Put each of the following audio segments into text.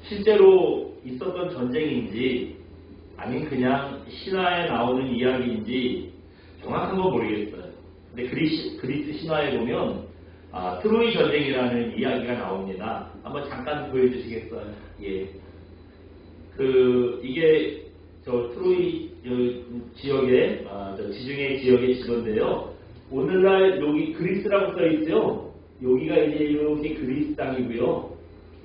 실제로 있었던 전쟁인지 아니면 그냥 신화에 나오는 이야기인지 정확한 건 모르겠어요. 근데 그리스 신화에 보면 트로이 전쟁이라는 이야기가 나옵니다. 한번 잠깐 보여주시겠어요? 예. 이게 트로이 지역의 지중해 지역의 지도인데요. 오늘날 여기 그리스라고 써 있죠. 여기가 이제 이렇게 그리스 땅이고요.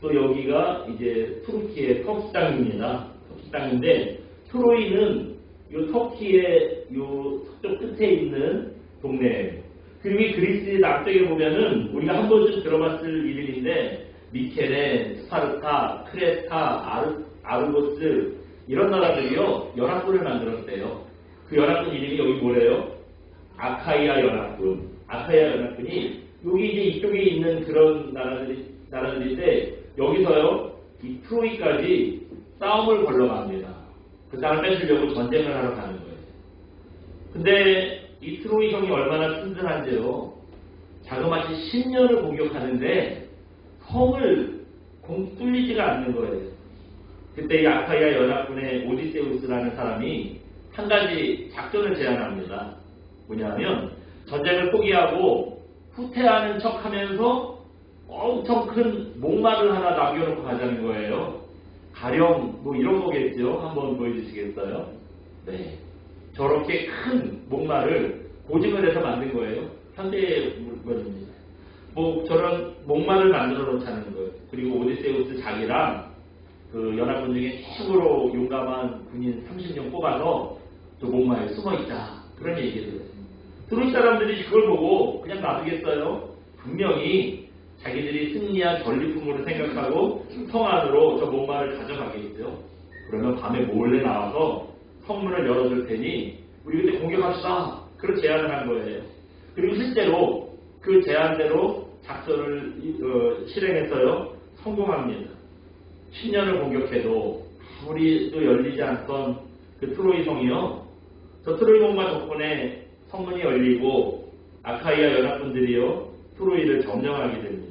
또 여기가 이제 터키 땅입니다. 터키 땅인데 트로이는 요 터키의 요 서쪽 끝에 있는 동네예요. 그리고 이 그리스 남쪽에 보면은 우리가 한 번쯤 들어봤을 이름인데 미케네, 스파르타, 크레타, 아르고스 이런 나라들이요 연합군을 만들었대요. 그 연합군 이름이 여기 뭐래요? 아카이아 연합군. 아카이아 연합군이 여기 이제 이쪽에 있는 그런 나라들인데 여기서요 이 트로이까지 싸움을 걸러갑니다. 그 땅을 뺏으려고 전쟁을 하러 가는 거예요. 근데 이 트로이 형이 얼마나 튼튼한데요. 자그마치 10년을 공격하는데 성을 뚫리지가 않는 거예요. 그때 이 아카이아 연합군의 오디세우스라는 사람이 한 가지 작전을 제안합니다. 뭐냐면 전쟁을 포기하고 후퇴하는 척하면서 엄청 큰 목마를 하나 남겨놓고 가자는 거예요. 가령 뭐 이런 거겠죠. 한번 보여주시겠어요? 네. 저렇게 큰 목마를 고증을 해서 만든 거예요. 현대의 물건입니다. 뭐 저런 목마를 만들어 놓자는 거예요. 그리고 오디세우스 자기랑 그 연합군 중에 최고로 용감한 군인 30명 뽑아서 저 목마에 숨어있자. 그런 얘기를 했습니다. 트로이 사람들이 그걸 보고 그냥 놔두겠어요? 분명히 자기들이 승리한 전리품으로 생각하고 성 안으로 저 목마를 가져가겠죠. 그러면 밤에 몰래 나와서 성문을 열어줄 테니 우리 그때 공격합시다. 그런 제안을 한 거예요. 그리고 실제로 그 제안대로 작전을 실행해서요 성공합니다. 10년을 공격해도 아무리도 열리지 않던 그 트로이 성이요. 저 트로이 목마 덕분에 성문이 열리고 아카이아 연합군들이요 트로이를 점령하게 됩니다.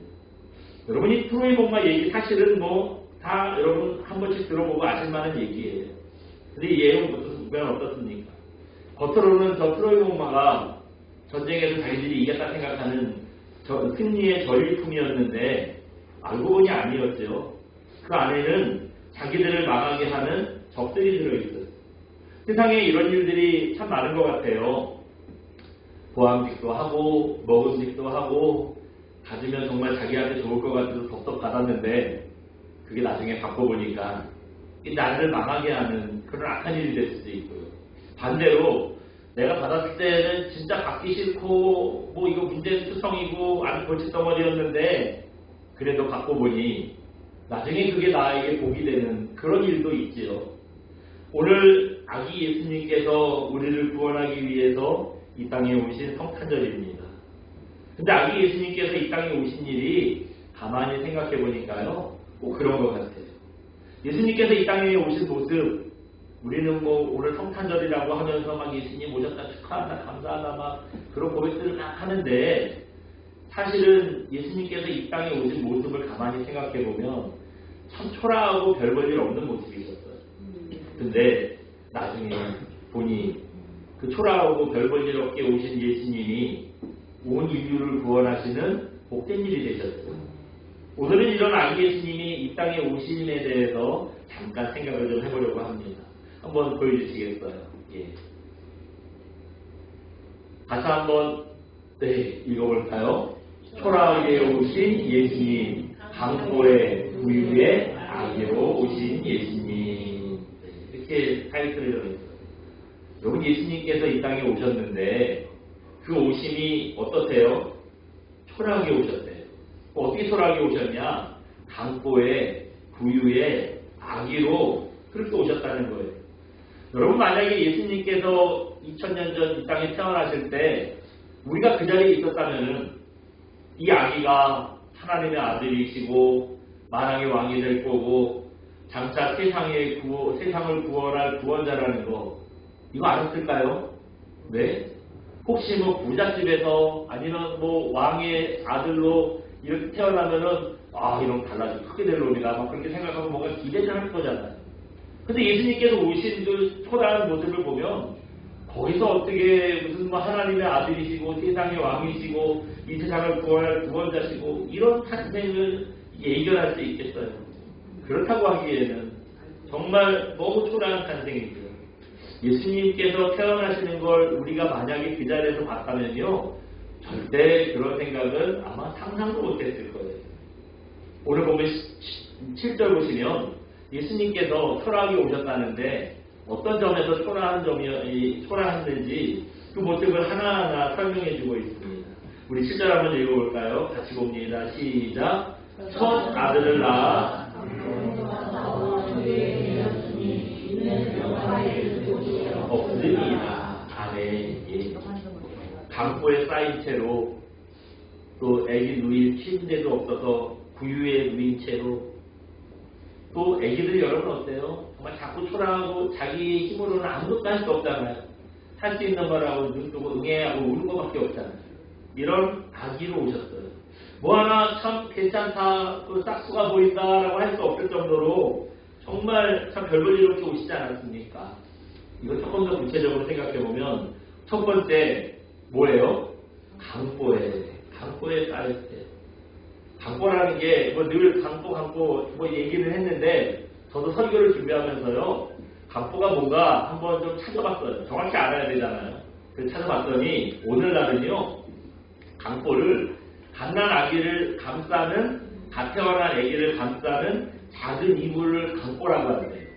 여러분 이 트로이 목마 얘기 사실은 뭐 다 여러분 한 번씩 들어보고 아실만한 얘기예요. 근데 이 내용은 어떻습니까? 겉으로는 저 트로이 목마가 전쟁에서 자기들이 이겼다 생각하는 승리의 전리품이었는데 알고 보니 아니었죠. 그 안에는 자기들을 망하게 하는 적들이 들어있어요. 세상에 이런 일들이 참 많은 것 같아요. 보암직도 하고 먹음직도 하고 가지면 정말 자기한테 좋을 것 같아서 덥석 받았는데 그게 나중에 바꿔보니까 나를 망하게 하는 그런 악한 일이 될 수도 있고요. 반대로 내가 받았을 때는 진짜 받기 싫고 뭐 이거 문제투성이고 아주 골칫덩어리였는데 그래도 갖고 보니 나중에 그게 나에게 복이 되는 그런 일도 있지요. 오늘 아기 예수님께서 우리를 구원하기 위해서 이 땅에 오신 성탄절입니다. 근데 아기 예수님께서 이 땅에 오신 일이 가만히 생각해 보니까요. 꼭 그런 것 같아요. 예수님께서 이 땅에 오신 모습 우리는 뭐 오늘 성탄절이라고 하면서 막 예수님 오셨다 축하한다 감사하다 막 그런 고백들을 막 하는데 사실은 예수님께서 이 땅에 오신 모습을 가만히 생각해 보면 참 초라하고 별 볼 일 없는 모습이셨어요. 근데 나중에 보니 그 초라하고 별 볼 일 없게 오신 예수님이 온 인류를 구원하시는 복된 일이 되셨어요. 오늘은 이런 아기 예수님이 이 땅에 오심에 대해서 잠깐 생각을 좀 해보려고 합니다. 한번 보여주시겠어요? 예. 다시 한번 읽어볼까요? 초라하게 오신 예수님, 강포의 우유에 아기로 오신 예수님. 이렇게 타이틀을 정했어요. 여러분 예수님께서 이 땅에 오셨는데 그 오심이 어떻대요? 초라하게 오셨대요. 어떻게 초라하게 오셨냐? 강포의 구유의 아기로 그렇게 오셨다는 거예요. 여러분 만약에 예수님께서 2000년 전 이 땅에 태어나실 때 우리가 그 자리에 있었다면은 이 아기가 하나님의 아들이시고 만왕의 왕이 될 거고 장차 세상을 구원할 구원자라는 거 이거 알았을까요? 네? 혹시 뭐 부잣집에서 아니면 뭐 왕의 아들로 이렇게 태어나면은 아, 이런 달라지고 크게 될 놈이다. 막 그렇게 생각하고 뭔가 기대를 할 거잖아요. 근데 예수님께서 오신 그 초라한 모습을 보면 거기서 어떻게 무슨 뭐 하나님의 아들이시고 세상의 왕이시고 이 세상을 구원할 구원자시고 이런 탄생을 예견할 수 있겠어요. 그렇다고 하기에는 정말 너무 초라한 탄생이죠. 예수님께서 태어나시는 걸 우리가 만약에 그 자리에서 봤다면요, 절대 그런 생각은 아마 상상도 못했을 거예요. 오늘 보면 7절 보시면 예수님께서 초라하게 오셨다는데 어떤 점에서 초라했는지 그 모습을 하나하나 설명해 주고 있습니다. 우리 7절 한번 읽어볼까요? 같이 봅니다. 시작. 첫 아들을 낳아 없으리라. 아멘. 예. 강보에 쌓인 채로 또 애기 누일 침대도 없어서 구유에 누인 채로 또 애기들 여러분 어때요? 정말 자꾸 초라하고 자기 힘으로는 아무것도 할 수 없잖아요. 할 수 있는 거라고 눈 뜨고 응애하고 우는 것밖에 없잖아요. 이런 아기로 오셨어요. 뭐 하나 참 괜찮다, 그 싹수가 보인다라고 할 수 없을 정도로 정말 참 별볼일 이렇게 오시지 않았습니까? 이거 조금 더 구체적으로 생각해보면 첫 번째 뭐예요? 강보에 쌓일 때. 강보라는 게 뭐 늘 강보 뭐 얘기를 했는데 저도 설교를 준비하면서요, 강보가 뭔가 한번 좀 찾아봤어요. 정확히 알아야 되잖아요. 그래서 찾아봤더니 오늘날은요, 강보를 갓난 아기를 감싸는, 갓 태어난 아기를 감싸는 작은 이불을 강보라고 하는데요.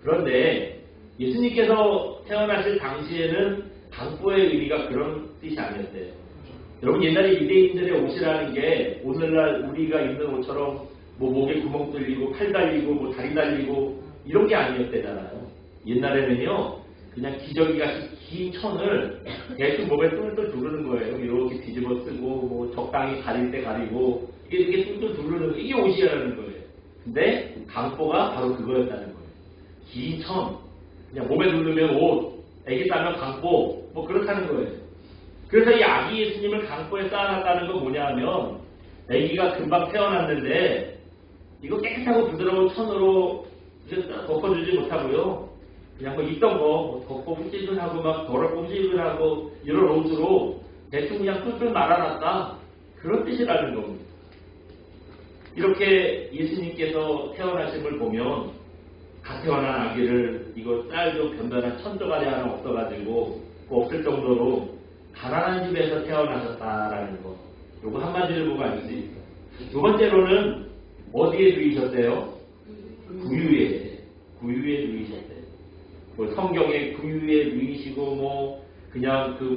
그런데 예수님께서 태어나실 당시에는 강보의 의미가 그런 뜻이 아니었대요. 여러분, 옛날에 유대인들의 옷이라는 게 오늘날 우리가 입는 옷처럼 뭐 목에 구멍 뚫리고 팔 달리고 뭐 다리 달리고 이런 게 아니었대잖아요. 옛날에는요, 그냥 기저귀같이 긴 천을 대충 몸에 뚫뚫 두르는 거예요. 이렇게 뒤집어 쓰고 뭐 적당히 가릴 때 가리고 이게 뚫뚫 두르는 거, 이게 옷이라는 거예요. 근데 강보가 바로 그거였다는 거예요. 긴 천, 그냥 몸에 누르면 옷, 애기 따면 강보, 뭐 그렇다는 거예요. 그래서 이 아기 예수님을 강보에 쌓아놨다는 건 뭐냐면, 애기가 금방 태어났는데 이거 깨끗하고 부드러운 천으로 덮어주지 못하고요, 그냥 뭐 있던 거 덮고 흠집을하고 막 더럽고 흠집을하고 이런 옷으로 대충 그냥 뚫뚫 말아놨다, 그런 뜻이라는 겁니다. 이렇게 예수님께서 태어나심을 보면 갓 태어난 아기를 이거 쌀도 변변한 천조가리 하나 없어가지고 없을 정도로 가난한 집에서 태어나셨다라는 거, 요거 한마디를 보고 알 수 있어요. 두 번째로는 어디에 누이셨대요? 구유에 누이셨대요. 뭐 성경에 구유에 누이시고 뭐 그냥 그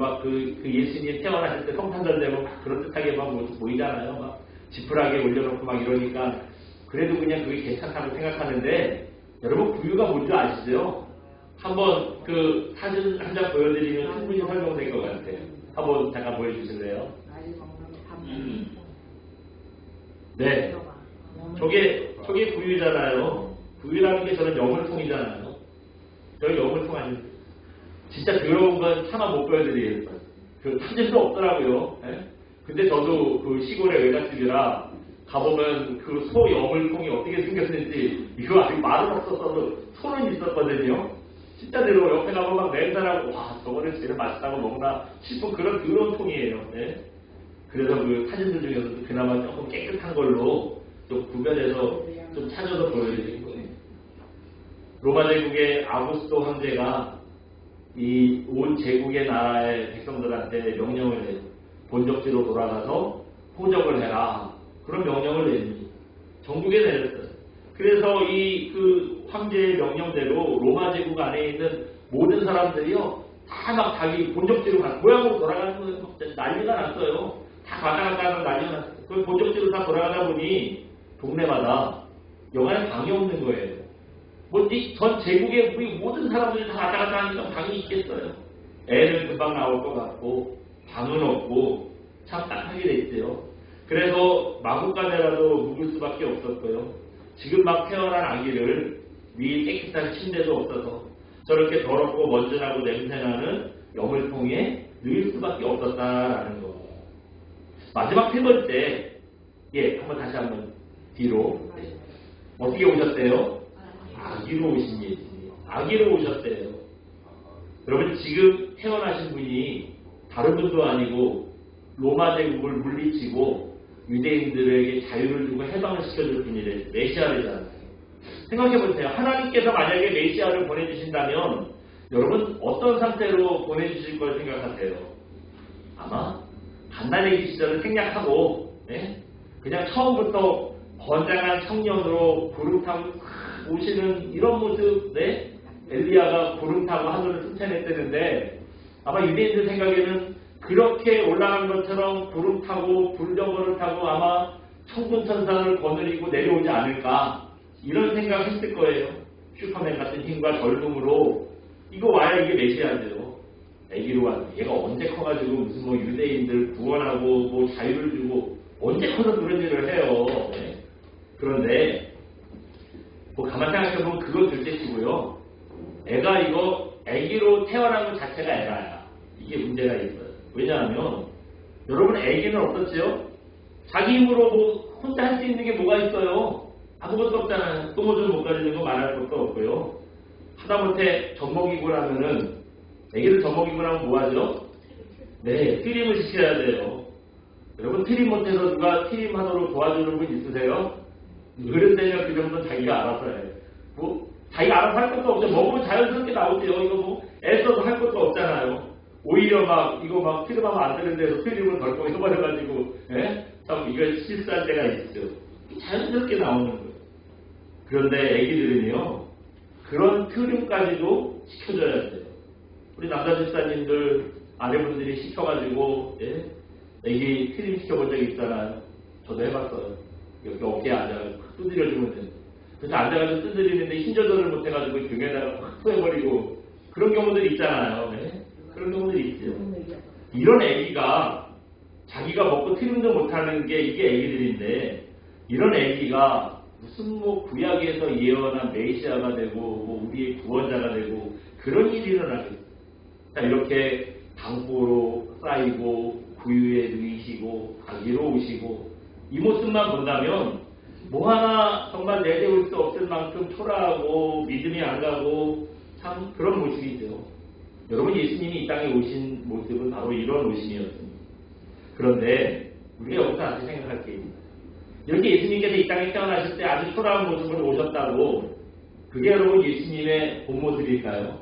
예수님 태어나실 때 성탄절 되면 막 그럴듯하게 막 보이잖아요. 막 지푸라기에 올려놓고 막 이러니까 그래도 그냥 그게 괜찮다고 생각하는데, 여러분 구유가 뭔지 아시죠? 한번 그 사진 한 장 보여드리면 충분히 설명될 것 같아요. 한번 잠깐 보여주실래요? 네. 저게 구유잖아요. 구유라는 게 저는 여물통이잖아요. 저희 여물통 아니에요. 진짜 더러운 건 차마 못 보여드리겠어요. 그 찾을 없더라고요. 네? 근데 저도 그 시골의 외갓집이라 가보면 그 소 여물통이 어떻게 생겼는지, 이거 아직 말은 없었어도 소는 있었거든요. 진짜 더러워. 옆에 가면 막 냄새나고, 와, 저거를 제일 맛있다고 먹나 싶은 그런 더러운 통이에요. 네? 그래서 그 사진들 중에서도 그나마 조금 깨끗한 걸로 좀 구별해서 좀 찾아서 보여드리는 거예요. 로마 제국의 아구스토 황제가 이 온 제국의 나라의 백성들한테 명령을 해요. 본적지로 돌아가서 호적을 해라, 그런 명령을 내립니다. 전국에 내렸어요. 그래서 이 그 황제의 명령대로 로마 제국 안에 있는 모든 사람들이요, 다 막 자기 본적지로 고향으로 돌아가는 난리가 났어요. 다 가다 가다 난리가 났어요. 그 본적지로 다 돌아가다 보니 동네마다 영안에 방이 없는 거예요. 뭐 전 제국의 우리 모든 사람들이 다 왔다 갔다 하니까 방이 있겠어요. 애는 금방 나올 것 같고 방은 없고 참 딱하게 됐어요. 그래서 마구간에라도 묵을 수밖에 없었고요. 지금 막 태어난 아기를 위 깨끗한 침대도 없어서 저렇게 더럽고 먼지나고 냄새나는 여물통에 누일 수밖에 없었다라는 거. 마지막 세 번째, 한번 다시 한번 뒤로. 어떻게 오셨대요? 아기로 오신 예수님. 아기로 오셨대요. 여러분 지금 태어나신 분이 다른 분도 아니고 로마 제국을 물리치고 유대인들에게 자유를 주고 해방을 시켜줄 분이래. 메시아래잖아요. 생각해보세요. 하나님께서 만약에 메시아를 보내주신다면 여러분 어떤 상태로 보내주실 걸 생각하세요? 아마 갓난아기 시절을 생략하고 그냥 처음부터 건장한 청년으로 구름 타고 오시는 이런 모습, 엘리야가 구름 타고 하늘을 쫓아냈다는데 아마 유대인들 생각에는 그렇게 올라간 것처럼 구름 타고 불덩어를 타고 아마 천군천상을 거느리고 내려오지 않을까 이런 생각했을 거예요. 슈퍼맨 같은 힘과 젊음으로 이거 와야 이게 메시아인데요. 애기로 왔 얘가 언제 커가지고 무슨 뭐 유대인들 구원하고 뭐 자유를 주고 언제 커서 그런 일을 해요. 그런데 뭐 가만 생각해보면 그거 둘째치고요. 애가 이거 애기로 태어난 것 자체가 애가야. 이게 문제가 있어요. 왜냐하면 여러분 애기는 어떻지요? 자기 힘으로 뭐 혼자 할 수 있는 게 뭐가 있어요? 아무것도 없잖아요. 똥을 좀 못 가리는 거 말할 것도 없고요. 하다못해 젖먹이고 나면은 애기를 젖먹이고 나면 뭐하죠? 트림을 시켜야 돼요. 여러분 트림 못해서 누가 트림 하도록 도와주는 분 있으세요? 어른되면 그 정도는 자기가 알아서 해. 뭐 자기가 알아서 할 것도 없죠. 먹으면 자연스럽게 나오죠. 이거 뭐 애써도 할 것도 없잖아요. 오히려 막 이거 막 트림하면 안 되는 데서 트림을 덜컥 해버려가지고 참 이거 실수할 때가 있죠. 자연스럽게 나오는 거예요. 그런데 애기들은요 그런 트림까지도 시켜줘야 돼요. 우리 남자 집사님들 아내분들이 시켜가지고 애기 트림 시켜본 적이 있잖아요. 저도 해봤어요. 여기 어깨에 앉아가지고 두드려주면 돼요. 그래서 앉아가지고 두드리는데 힘 조절을 못해가지고 등에다가 확 토해버리고 그런 경우들이 있잖아요. 그런 경우들이 있죠. 이런 애기가 자기가 먹고 트림도 못하는 게 이게 애기들인데 이런 애기가 무슨 뭐 구약에서 예언한 메시아가 되고 뭐 우리의 구원자가 되고 그런 일이 일어나겠어요. 이렇게 당포로 쌓이고 구유에 누이시고 아기로 오시고 이 모습만 본다면 뭐 하나 정말 내세울 수 없을 만큼 초라하고 믿음이 안 가고 참 그런 모습이죠. 여러분 예수님이 이 땅에 오신 모습은 바로 이런 오심이었습니다. 그런데 우리가 여기서 다시 생각할 게 있습니다. 이렇게 예수님께서 이 땅에 태어나실 때 아주 초라한 모습으로 오셨다고 그게 여러분 예수님의 본 모습일까요?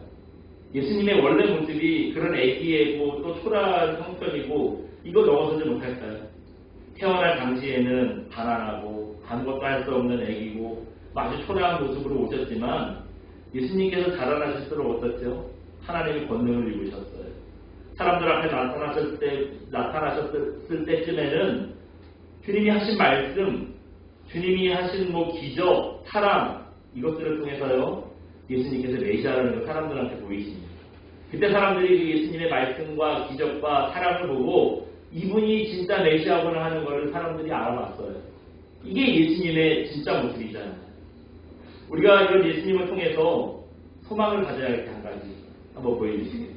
예수님의 원래 모습이 그런 애기이고 또 초라한 형편이고 이거 넘어서지 못할까요? 태어날 당시에는 가난하고 아무것도 할 수 없는 애기고 아주 초라한 모습으로 오셨지만 예수님께서 자라나실수록 어떻죠? 하나님의 권능을 입으셨어요. 사람들 앞에 나타나셨을 때쯤에는 주님이 하신 말씀, 주님이 하신 뭐 기적, 사랑 이것들을 통해서요 예수님께서 메시아라는 걸 사람들한테 보이십니다. 그때 사람들이 그 예수님의 말씀과 기적과 사랑을 보고 이분이 진짜 메시아구나 하는 것을 사람들이 알아봤어요. 이게 예수님의 진짜 모습이잖아요. 우리가 이런 예수님을 통해서 소망을 가져야 할 때 한 가지 한번 보여주시겠어요?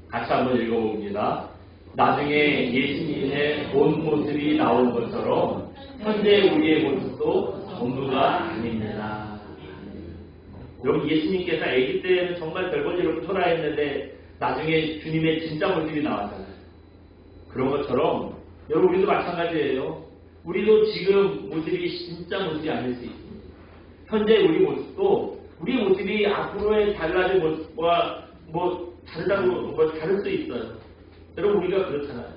같이 한번 읽어봅니다. 나중에 예수님의 본 모습이 나온 것처럼 현재 우리의 모습도 전부가 아닙니다. 여러분 예수님께서 아기 때는 정말 별거지로 초라했는데 나중에 주님의 진짜 모습이 나왔잖아요. 그런 것처럼 여러분 우리도 마찬가지예요. 우리도 지금 모습이 진짜 모습이 아닐 수 있습니다. 현재 우리 모습도 우리 모습이 앞으로의 달라진 모습과 다를 수 있어요. 여러분 우리가 그렇잖아요.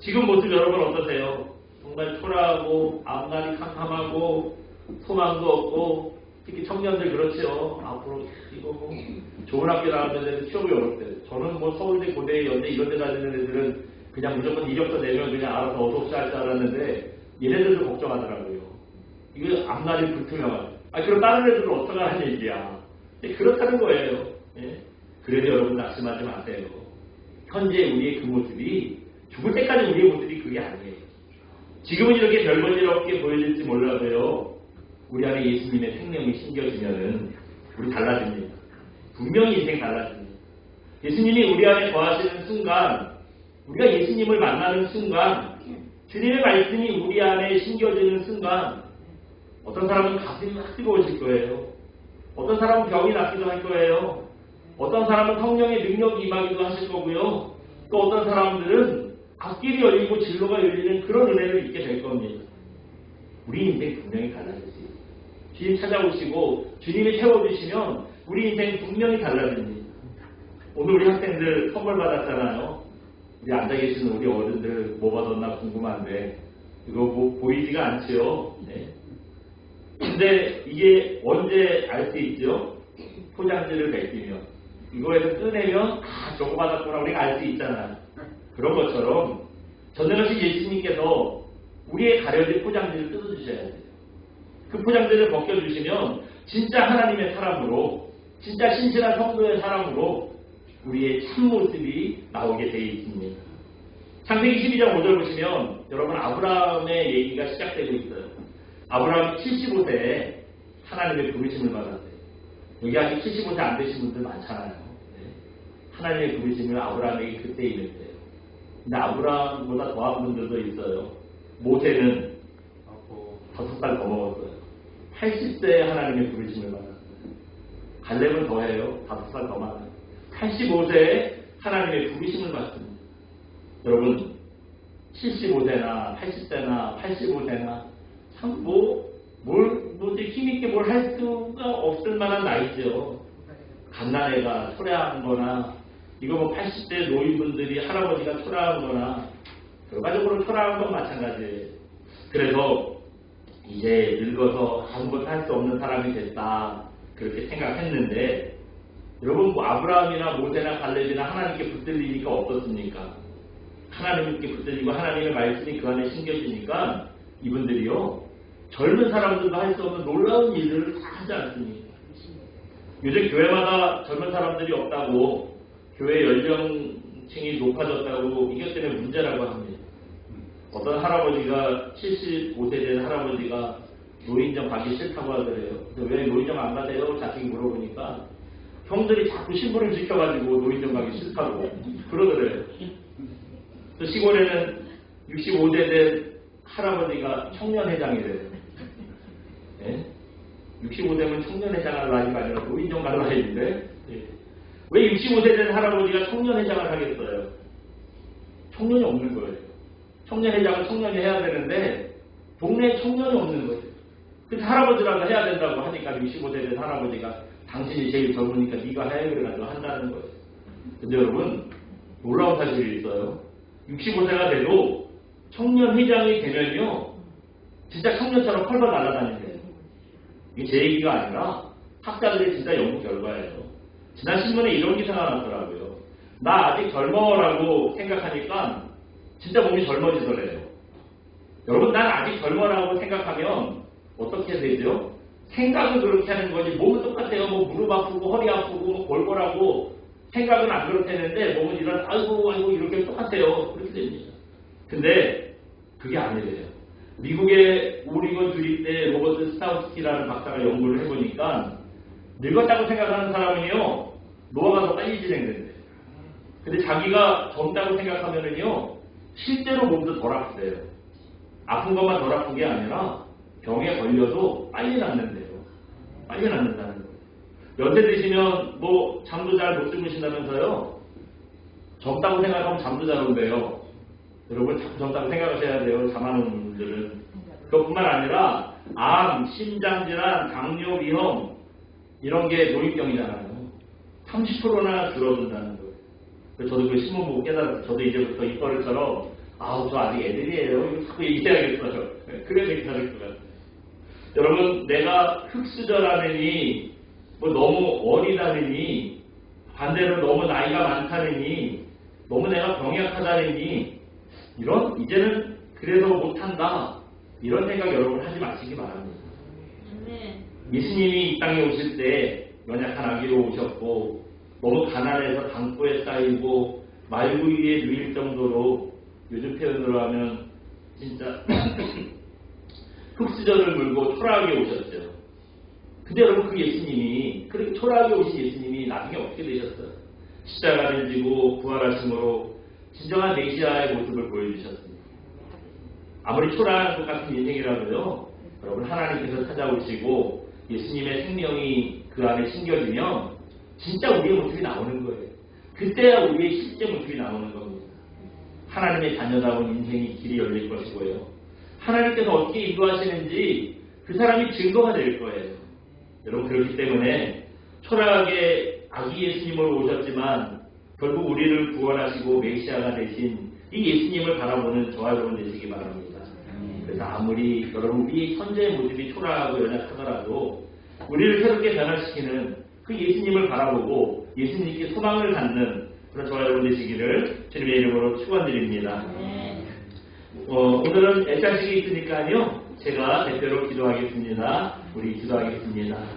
지금 모습 여러분 어떠세요? 정말 초라하고 앞날이 캄캄하고 소망도 없고 특히 청년들 그렇죠. 앞으로 이거 뭐 좋은 학교 나왔는데 취업이 어렵대요. 저는 뭐 서울대, 고대, 연대 이런 데 다니는 애들은 그냥 무조건 이력서 내면 그냥 알아서 어서 할 줄 알았는데 얘네들도 걱정하더라고요. 이거 앞날이 불투명하죠. 그럼 다른 애들은 어떡하라는 얘기야. 그렇다는 거예요. 그래도 여러분 낙심하지 마세요. 현재 우리의 그 모습이 죽을 때까지 우리의 모습이 그게 아니에요. 지금은 이렇게 별볼일 없게 보여질지 몰라도요. 우리 안에 예수님의 생명이 심겨지면은 우리 달라집니다. 분명히 인생 달라집니다. 예수님이 우리 안에 거하시는 순간 우리가 예수님을 만나는 순간 주님의 말씀이 우리 안에 심겨지는 순간 어떤 사람은 가슴이 확 뜨거워질 거예요. 어떤 사람은 병이 낫기도 할 거예요. 어떤 사람은 성령의 능력이 임하기도 하실 거고요. 또 어떤 사람들은 앞길이 열리고 진로가 열리는 그런 은혜를 잊게 될 겁니다. 우리 인생 분명히 달라질 수 있어요. 주님 찾아오시고 주님이 채워주시면 우리 인생 분명히 달라집니다. 오늘 우리 학생들 선물 받았잖아요. 우리 앉아계시는 우리 어른들 뭐 받았나 궁금한데 이거 뭐 보이지가 않지요. 네. 근데 이게 언제 알 수 있죠? 포장지를 벗기면 이거에서 꺼내면 저거 받았구나 우리가 알 수 있잖아요. 그런 것처럼 전능하신 예수님께서 우리의 가려진 포장지를 뜯어주셔야 돼요. 그 포장지를 벗겨주시면 진짜 하나님의 사람으로 진짜 신실한 성도의 사람으로 우리의 참모습이 나오게 되어 있습니다. 창세기 12장 5절 보시면 여러분 아브라함의 얘기가 시작되고 있어요. 아브라함이 75세에 하나님의 부르심을 받았어요. 여기 아직 75세 안 되신 분들 많잖아요. 네. 하나님의 부르심을 아브라함에게 그때 임했어요. 근데 아브라함보다 더한 분들도 있어요. 모세는 5살 더 먹었어요. 80세에 하나님의 부르심을 받았어요. 갈렙은 더해요. 5살 더 많아요. 85세에 하나님의 부르심을 받습니다. 여러분 75세나 80세나 85세나 참 힘있게 뭘 할 수가 없을 만한 나이죠. 갓난애가 초래하는 거나 이거 뭐 80대 노인분들이 할아버지가 초래하는 거나 결과적으로 초래하는 건 마찬가지예요. 그래서 이제 늙어서 아무것도 할 수 없는 사람이 됐다 그렇게 생각했는데 여러분 뭐 아브라함이나 모세나 갈렙이나 하나님께 붙들리니까 어떻습니까? 하나님께 붙들리고 하나님의 말씀이 그 안에 심겨지니까 이분들이요 젊은 사람들도 할 수 없는 놀라운 일들을 다 하지 않습니까? 요즘 교회마다 젊은 사람들이 없다고 교회 연령층이 높아졌다고 이것 때문에 문제라고 합니다. 어떤 할아버지가 75세 된 할아버지가 노인정 가기 싫다고 하더래요. 그래서 왜 노인정 안 가세요? 자식이 물어보니까 형들이 자꾸 신분을 지켜가지고 노인정 가기 싫다고 그러더래요. 또 시골에는 65세 된 할아버지가 청년회장이래요. 네? 65세면 청년회장을 나이가 아니라 노인정 갈 나이인데 왜 65세 된 할아버지가 청년회장을 하겠어요? 청년이 없는 거예요. 청년회장은 청년이 해야 되는데 동네에 청년이 없는 거예요. 그래서 할아버지라도 해야 된다고 하니까 65세 된 할아버지가 당신이 제일 젊으니까 네가 해 그래가지고 한다는 거예요. 근데 여러분 놀라운 사실이 있어요. 65세가 돼도 청년회장이 되면요 진짜 청년처럼 펄펄 날아다닌대요. 이게 제 얘기가 아니라 학자들의 진짜 연구 결과예요. 지난 신문에 이런 기사가 났더라고요. 나 아직 젊어라고 생각하니까 진짜 몸이 젊어지더래요. 여러분 난 아직 젊어라고 생각하면 어떻게 되죠? 생각은 그렇게 하는 거지 몸은 똑같아요. 뭐 무릎 아프고 허리 아프고 뭐 골골하고 생각은 안 그렇다는데 몸은 이런 아이고 이렇게 똑같아요. 그렇게 됩니다. 근데 그게 아니래요. 미국의 오리건 주립대 로버트 스타우스키라는 박사가 연구를 해보니까 늙었다고 생각하는 사람은요 노화가 더 빨리 진행된대요. 근데 자기가 젊다고 생각하면은요 실제로 몸도 덜 아프대요. 아픈 것만 덜 아픈 게 아니라 병에 걸려도 빨리 낫는데요. 빨리 낫는다는 거예요. 연세 드시면 뭐 잠도 잘 못 주무신다면서요. 젊다고 생각하면 잠도 잘 온대요. 여러분 자꾸 젊다고 생각하셔야 돼요. 잠하는 분들은. 그것뿐만 아니라 암, 심장질환, 당뇨비형 이런 게 노인병이잖아요. 30%나 줄어든다는 거예요. 그래서 저도 그 신문 보고 깨달았어요. 저도 이제부터 입버릇처럼 저 아직 애들이에요. 이거 자꾸 얘기해야겠어요. 그래야 괜찮을 것 같아요. 여러분 내가 흙수저라느니 뭐 너무 어리다느니 반대로 너무 나이가 많다느니 너무 내가 병약하다느니 이런 이제는 그래서 못한다 이런 생각 여러분 하지 마시기 바랍니다. 예수님이 이 땅에 오실 때 연약한 아기로 오셨고 너무 가난해서 당포에 쌓이고 말구 위에 누일 정도로 요즘 표현으로 하면 진짜 흙수저를 물고 초라하게 오셨죠. 근데 여러분 그 예수님이 그렇게 초라하게 오신 예수님이 나중에 어떻게 되셨어요? 십자가를 지고 부활하심으로 진정한 메시아의 모습을 보여주셨습니다. 아무리 초라한 것 같은 인생이라도요, 여러분 하나님께서 찾아오시고 예수님의 생명이 그 안에 심겨지면 진짜 우리의 모습이 나오는 거예요. 그때야 우리의 실제 모습이 나오는 겁니다. 하나님의 자녀다운 인생이 길이 열릴 것이고요. 하나님께서 어떻게 인도하시는지 그 사람이 증거가 될 거예요. 여러분 그렇기 때문에 초라하게 아기 예수님으로 오셨지만 결국 우리를 구원하시고 메시아가 되신 이 예수님을 바라보는 저와 여러분 되시기 바랍니다. 그래서 아무리 여러분 우리 현재의 모습이 초라하고 연약하더라도 우리를 새롭게 변화시키는 그 예수님을 바라보고 예수님께 소망을 갖는 그런 저와 여러분 되시기를 주님의 이름으로 축원드립니다. 오늘은 애장식이 있으니까요. 제가 대표로 기도하겠습니다. 우리 기도하겠습니다.